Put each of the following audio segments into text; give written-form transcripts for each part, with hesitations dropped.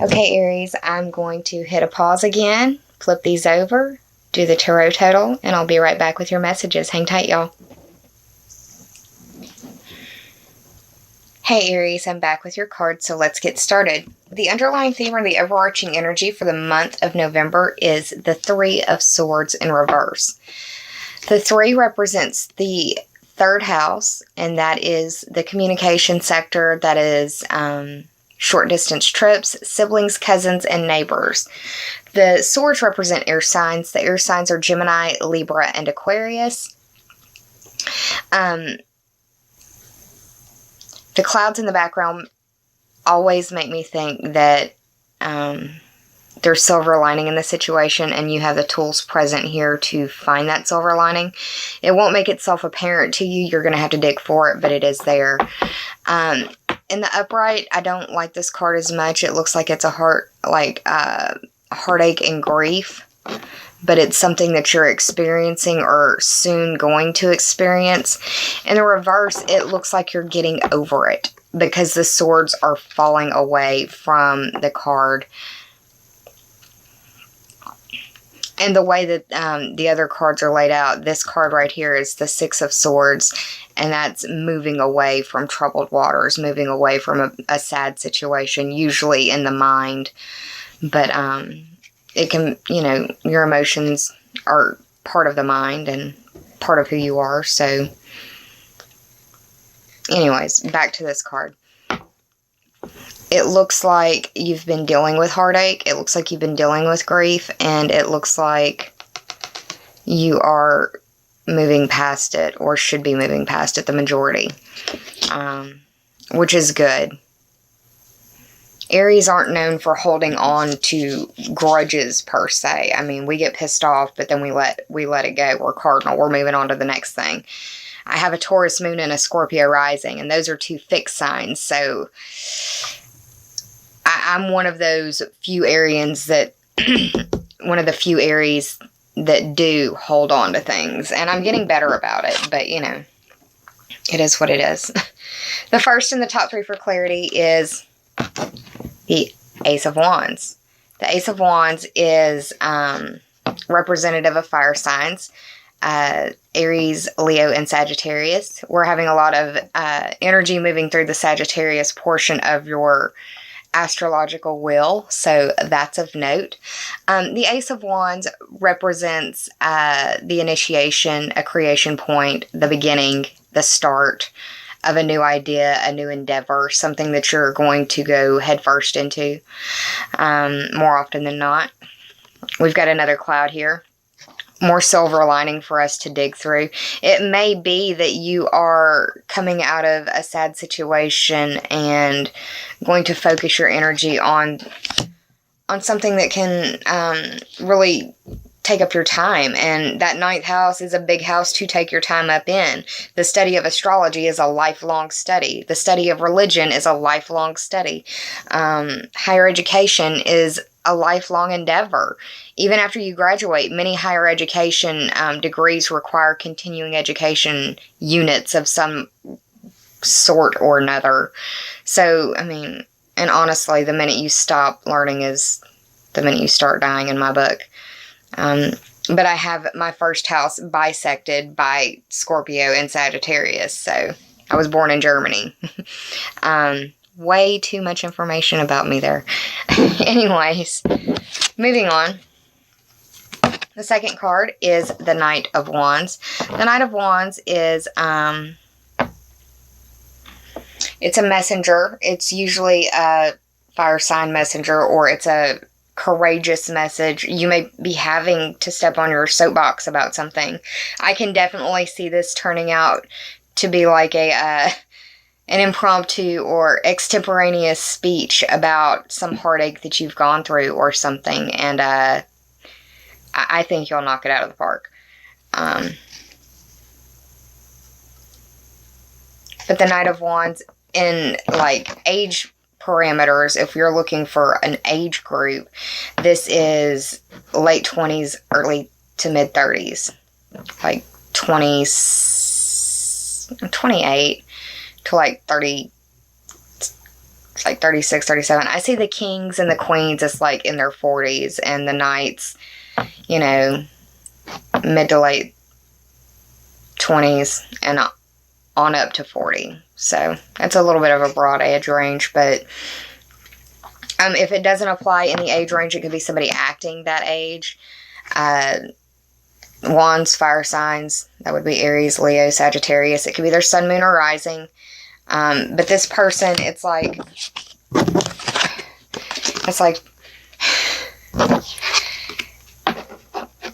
Okay, Aries, I'm going to hit a pause again, flip these over, do the tarot total, and I'll be right back with your messages. Hang tight, y'all. Hey Aries, I'm back with your cards, so let's get started. The underlying theme or the overarching energy for the month of November is the Three of Swords in reverse. The 3 represents the 3rd house, and that is the communication sector, that is short distance trips, siblings, cousins, and neighbors. The swords represent air signs. The air signs are Gemini, Libra, and Aquarius. The clouds in the background always make me think that there's silver lining in the situation, and you have the tools present here to find that silver lining. It won't make itself apparent to you. You're going to have to dig for it, but it is there. In the upright, I don't like this card as much. It looks like it's a heartache and grief, but it's something that you're experiencing or soon going to experience. In the reverse, it looks like you're getting over it because the swords are falling away from the card. And the way that the other cards are laid out, this card right here is the Six of Swords, and that's moving away from troubled waters, moving away from a sad situation, usually in the mind. But it can, your emotions are part of the mind and part of who you are. So anyways, back to this card. It looks like you've been dealing with heartache. It looks like you've been dealing with grief. And it looks like you are moving past it, or should be moving past it, the majority. Which is good. Aries aren't known for holding on to grudges per se. I mean, we get pissed off, but then we let it go. We're cardinal. We're moving on to the next thing. I have a Taurus moon and a Scorpio rising, and those are 2 fixed signs. So I'm one of those few Arians that, one of the few Aries that do hold on to things. And I'm getting better about it, but it is what it is. The first in the top 3 for clarity is the Ace of Wands. The Ace of Wands is representative of fire signs. Aries, Leo, and Sagittarius. We're having a lot of energy moving through the Sagittarius portion of your astrological wheel, so that's of note. The Ace of Wands represents the initiation, a creation point, the beginning, the start of a new idea, a new endeavor, something that you're going to go headfirst into more often than not. We've got another cloud here. More silver lining for us to dig through. It may be that you are coming out of a sad situation and going to focus your energy on something that can really take up your time. And that 9th house is a big house to take your time up in. The study of astrology is a lifelong study. The study of religion is a lifelong study. Higher education is a lifelong endeavor. Even after you graduate, many higher education degrees require continuing education units of some sort or another. So, I mean, and honestly, the minute you stop learning is the minute you start dying in my book. But I have my first house bisected by Scorpio and Sagittarius, so I was born in Germany. Way too much information about me there. Anyways, moving on. The second card is the Knight of Wands. The Knight of Wands is, it's a messenger. It's usually a fire sign messenger, or it's a courageous message. You may be having to step on your soapbox about something. I can definitely see this turning out to be like an impromptu or extemporaneous speech about some heartache that you've gone through or something, and I think you'll knock it out of the park. But the Knight of Wands, in like age parameters, if you're looking for an age group, this is late 20s, early to mid 30s, like 28 to like 36 like 36, 37. I see the kings and the queens as like in their 40s, and the knights, you know, mid to late 20s and on up to 40. So that's a little bit of a broad age range, but if it doesn't apply in the age range, it could be somebody acting that age. Wands, fire signs, that would be Aries, Leo, Sagittarius. It could be their sun, moon, or rising. But this person, it's like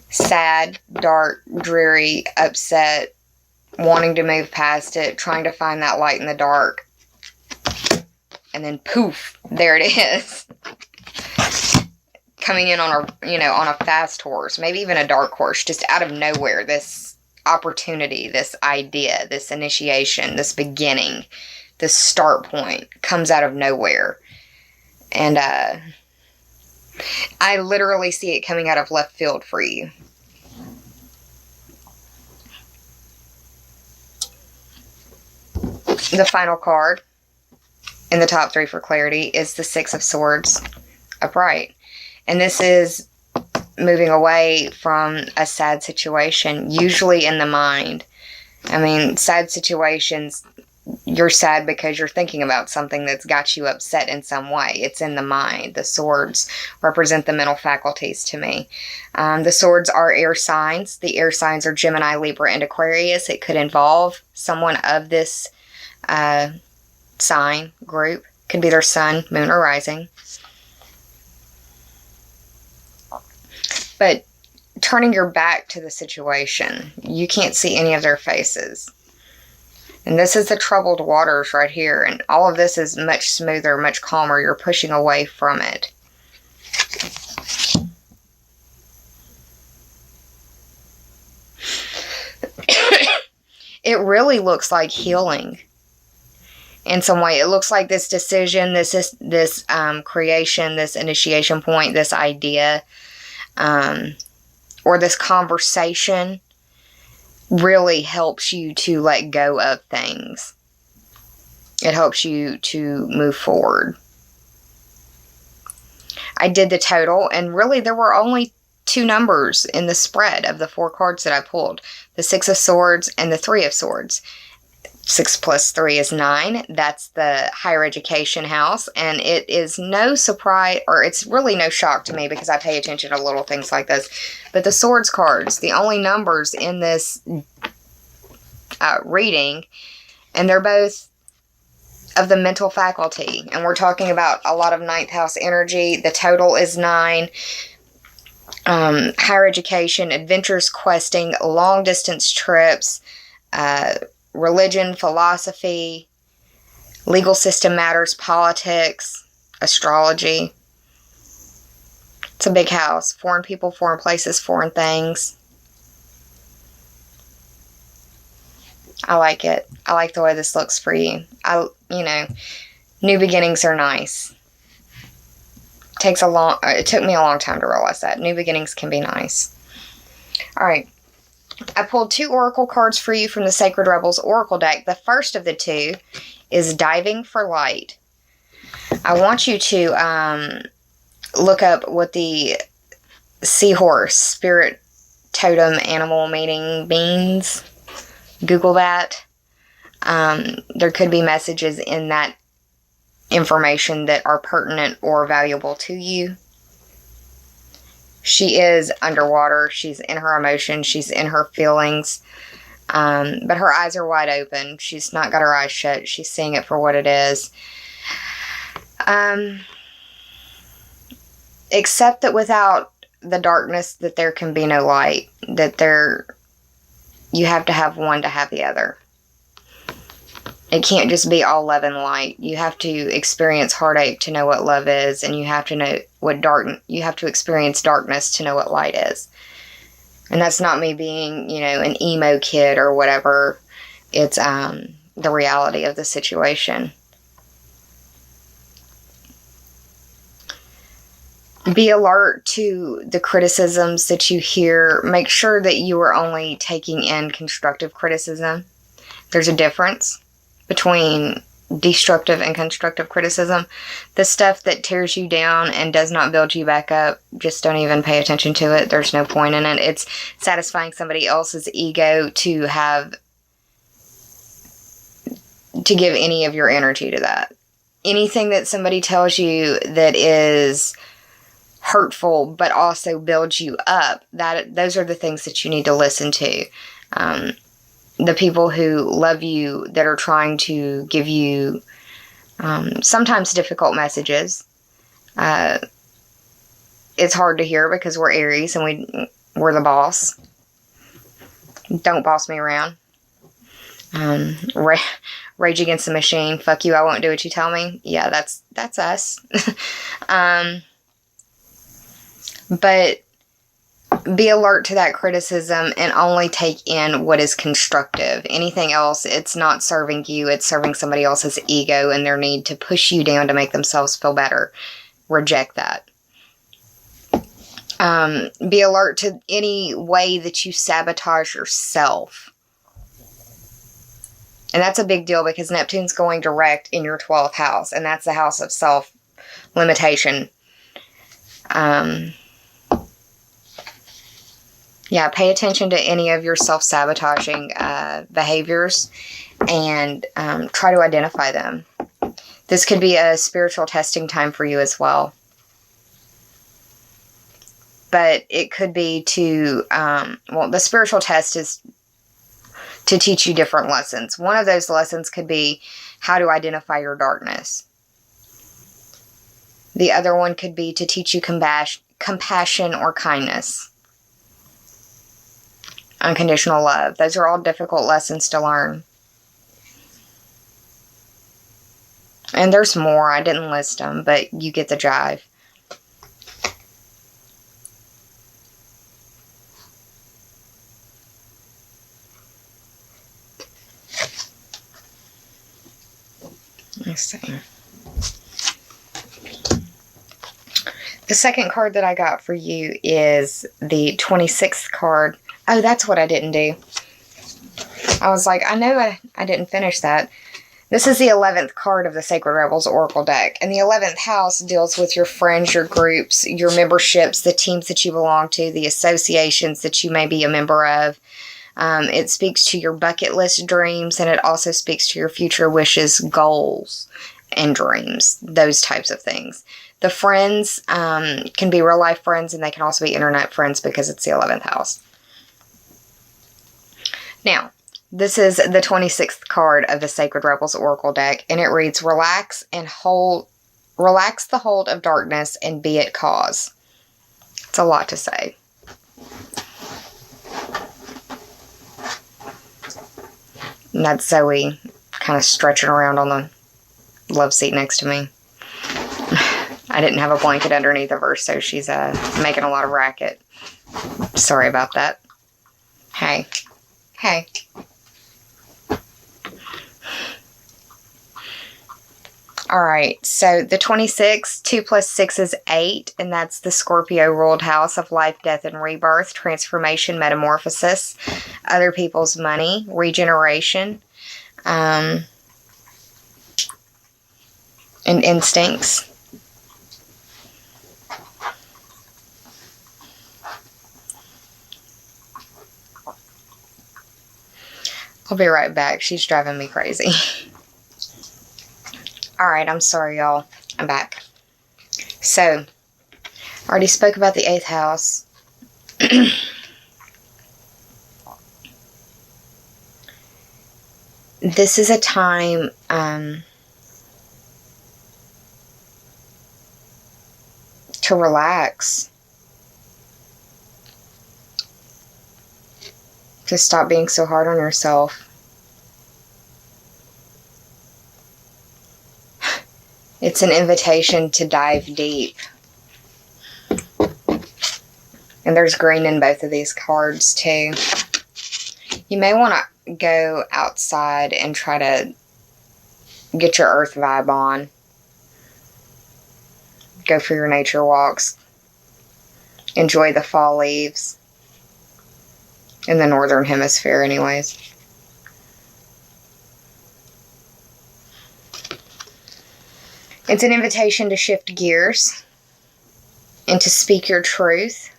sad, dark, dreary, upset, wanting to move past it, trying to find that light in the dark. And then poof, there it is. Coming in on a fast horse, maybe even a dark horse, just out of nowhere. This opportunity, this idea, this initiation, this beginning, this start point comes out of nowhere. And I literally see it coming out of left field for you. The final card in the top 3 for clarity is the Six of Swords upright. And this is moving away from a sad situation, usually in the mind. I mean, sad situations, you're sad because you're thinking about something that's got you upset in some way. It's in the mind. The swords represent the mental faculties to me. The swords are air signs. The air signs are Gemini, Libra, and Aquarius. It could involve someone of this sign group. Could be their sun, moon, or rising. But turning your back to the situation, you can't see any of their faces. And this is the troubled waters right here. And all of this is much smoother, much calmer. You're pushing away from it. It really looks like healing in some way. It looks like this decision, this creation, this initiation point, this idea, or this conversation really helps you to let go of things. It helps you to move forward. I did the total, and really there were only 2 numbers in the spread of the 4 cards that I pulled. The Six of Swords and the Three of Swords. 6 plus 3 is 9. That's the higher education house. And it is no surprise, or it's really no shock to me because I pay attention to little things like this. But the Swords cards, the only numbers in this reading, and they're both of the mental faculty. And we're talking about a lot of 9th house energy. The total is 9. Higher education, adventures, questing, long distance trips, religion, philosophy, legal system matters, politics, astrology. It's a big house. Foreign people, foreign places, foreign things. I like it. I like the way this looks for you. New beginnings are nice. It took me a long time to realize that. New beginnings can be nice. All right. I pulled 2 oracle cards for you from the Sacred Rebels Oracle deck. The first of the 2 is Diving for Light. I want you to look up what the seahorse spirit totem animal meaning means. Google that. There could be messages in that information that are pertinent or valuable to you. She is underwater. She's in her emotions. She's in her feelings. But her eyes are wide open. She's not got her eyes shut. She's seeing it for what it is. Except that without the darkness, that there can be no light. You have to have one to have the other. It can't just be all love and light. You have to experience heartache to know what love is, and you have to know you have to experience darkness to know what light is. And that's not me being, an emo kid or whatever. It's the reality of the situation. Be alert to the criticisms that you hear. Make sure that you are only taking in constructive criticism. There's a difference between destructive and constructive criticism. The stuff that tears you down and does not build you back up, just don't even pay attention to it. There's no point in it. It's satisfying somebody else's ego to give any of your energy to that. Anything that somebody tells you that is hurtful but also builds you up, those are the things that you need to listen to. The people who love you, that are trying to give you sometimes difficult messages. It's hard to hear because we're Aries and we're the boss. Don't boss me around. Rage Against the Machine. Fuck you, I won't do what you tell me. Yeah, that's us. But be alert to that criticism and only take in what is constructive. Anything else, it's not serving you, it's serving somebody else's ego and their need to push you down to make themselves feel better. Reject that. Be alert to any way that you sabotage yourself. And that's a big deal because Neptune's going direct in your 12th house, and that's the house of self-limitation. Yeah, pay attention to any of your self-sabotaging behaviors and try to identify them. This could be a spiritual testing time for you as well. But it could be to, the spiritual test is to teach you different lessons. One of those lessons could be how to identify your darkness. The other one could be to teach you compassion or kindness. Unconditional love. Those are all difficult lessons to learn. And there's more. I didn't list them, but you get the jive. Let's see. The second card that I got for you is the 26th card. Oh, that's what I didn't do. I was like, I know I didn't finish that. This is the 11th card of the Sacred Rebels Oracle deck. And the 11th house deals with your friends, your groups, your memberships, the teams that you belong to, the associations that you may be a member of. It speaks to your bucket list dreams, and it also speaks to your future wishes, goals, and dreams. Those types of things. The friends can be real life friends, and they can also be internet friends because it's the 11th house. Now, this is the 26th card of the Sacred Rebels Oracle deck, and it reads, relax the hold of darkness and be at cause. It's a lot to say. And that's Zoe kind of stretching around on the love seat next to me. I didn't have a blanket underneath of her, so she's making a lot of racket. Sorry about that. Hey. Hey. Alright, so the 26, 2 plus 6 is 8, and that's the Scorpio-ruled house of life, death, and rebirth, transformation, metamorphosis, other people's money, regeneration, and instincts. I'll be right back. She's driving me crazy. Alright, I'm sorry, y'all. I'm back. So, I already spoke about the 8th house. This is a time to relax. To stop being so hard on yourself. It's an invitation to dive deep. And there's green in both of these cards too. You may want to go outside and try to get your earth vibe on. Go for your nature walks. Enjoy the fall leaves. In the northern hemisphere anyways. It's an invitation to shift gears and to speak your truth.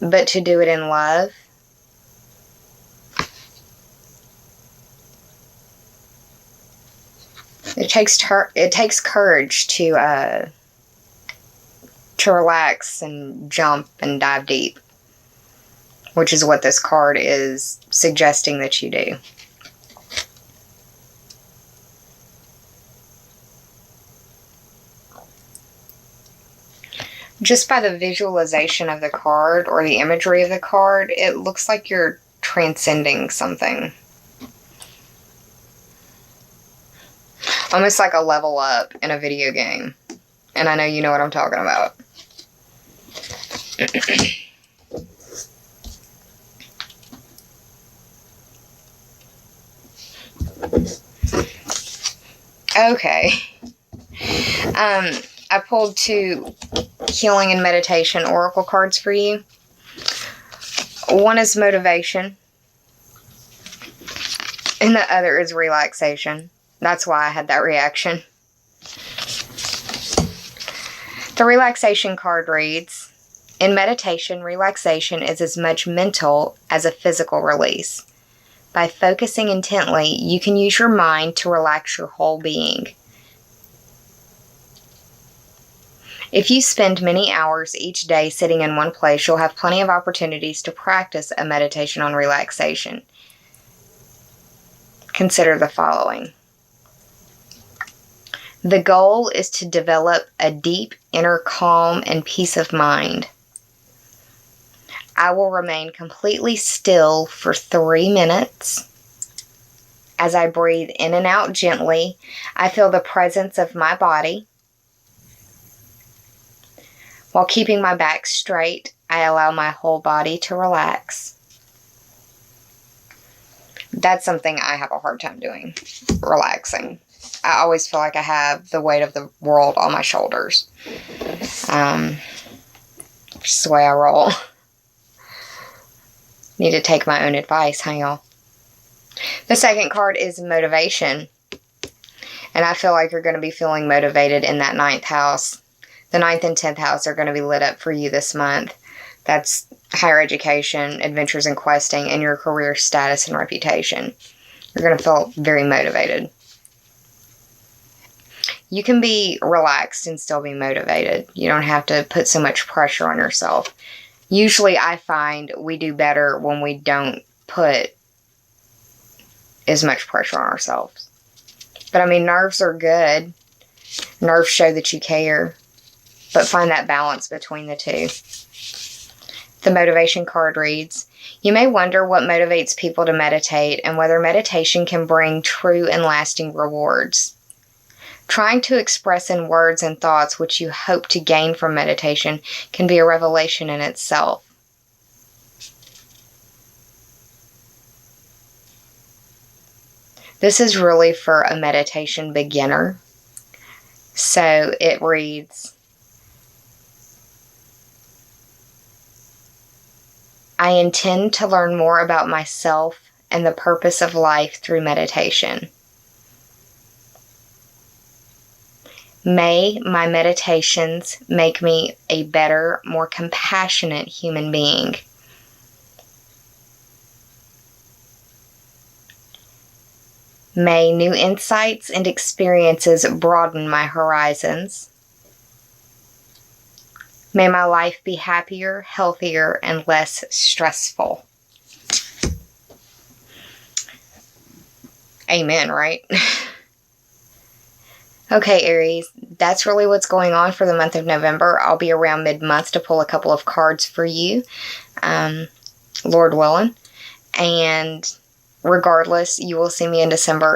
But to do it in love. It takes courage to relax and jump and dive deep, which is what this card is suggesting that you do. Just by the visualization of the card or the imagery of the card, it looks like you're transcending something. Almost like a level up in a video game. And I know you know what I'm talking about. Okay. I pulled 2 healing and meditation oracle cards for you. One is motivation, and the other is relaxation. That's why I had that reaction. The relaxation card reads, in meditation, relaxation is as much mental as a physical release. By focusing intently, you can use your mind to relax your whole being. If you spend many hours each day sitting in one place, you'll have plenty of opportunities to practice a meditation on relaxation. Consider the following. The goal is to develop a deep inner calm and peace of mind. I will remain completely still for 3 minutes. As I breathe in and out gently, I feel the presence of my body. While keeping my back straight, I allow my whole body to relax. That's something I have a hard time doing, relaxing. I always feel like I have the weight of the world on my shoulders. Just the way I roll. Need to take my own advice, huh, y'all? The second card is motivation. And I feel like you're going to be feeling motivated in that 9th house. The 9th and 10th house are going to be lit up for you this month. That's higher education, adventures and questing, and your career status and reputation. You're going to feel very motivated. You can be relaxed and still be motivated. You don't have to put so much pressure on yourself. Usually I find we do better when we don't put as much pressure on ourselves. But I mean, nerves are good. Nerves show that you care. But find that balance between the two. The motivation card reads, you may wonder what motivates people to meditate and whether meditation can bring true and lasting rewards. Trying to express in words and thoughts what you hope to gain from meditation can be a revelation in itself. This is really for a meditation beginner. So it reads, I intend to learn more about myself and the purpose of life through meditation. May my meditations make me a better, more compassionate human being. May new insights and experiences broaden my horizons. May my life be happier, healthier, and less stressful. Amen, right? Okay, Aries, that's really what's going on for the month of November. I'll be around mid-month to pull a couple of cards for you, Lord willing. And regardless, you will see me in December.